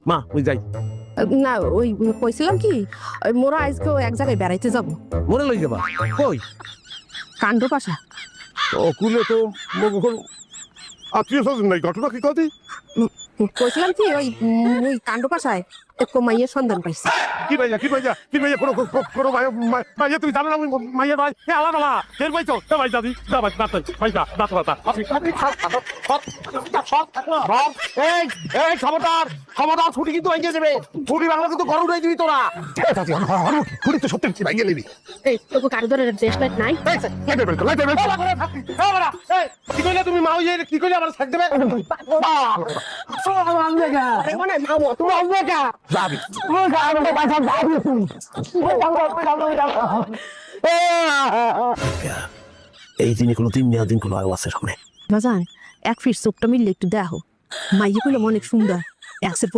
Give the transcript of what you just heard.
মা ওই যাই না ওই কইছিলাম কি ওই মোরা আজকে এক জায়গায় বেড়াইতে যাব মনে লই যাবা কই কাণ্ড পাশা ও কুলে তো আত্মীয় স্বজন নাই, ঘটনা কি কদি? কইছিলাম কি ওই ওই কাণ্ড পাশায় এক মাইয়ের সন্ধান পাইছি। কি ভাইয়া কোনো ভাইয়া তুমি জানো না মাইয়া ভাই আলাদা ফের পাইছো ভাই দাদি ভাই এই খবরদার খবরদার, ছুটি কিন্তু হয়ে যাবে, ছুটি বাংলা কিন্তু গরম উড়াই দিবি তোরা। ছুটি তো সত্যি ভাই গেলি এই তোকে কারিগরের ড্রেস লাইট নাই? কি কইলে তুমি মা হইয়ে কি কইলে আমার ছাড় দেবে? মানে মামু তুমি আসবে কা যাবি এই দিনে কোনো দিন কোনো আয়ু আছে সামনে বাজান এক ফিট চোখটা মিললে একটু দেখো মাইয়ে গুলো অনেক সুন্দর একসের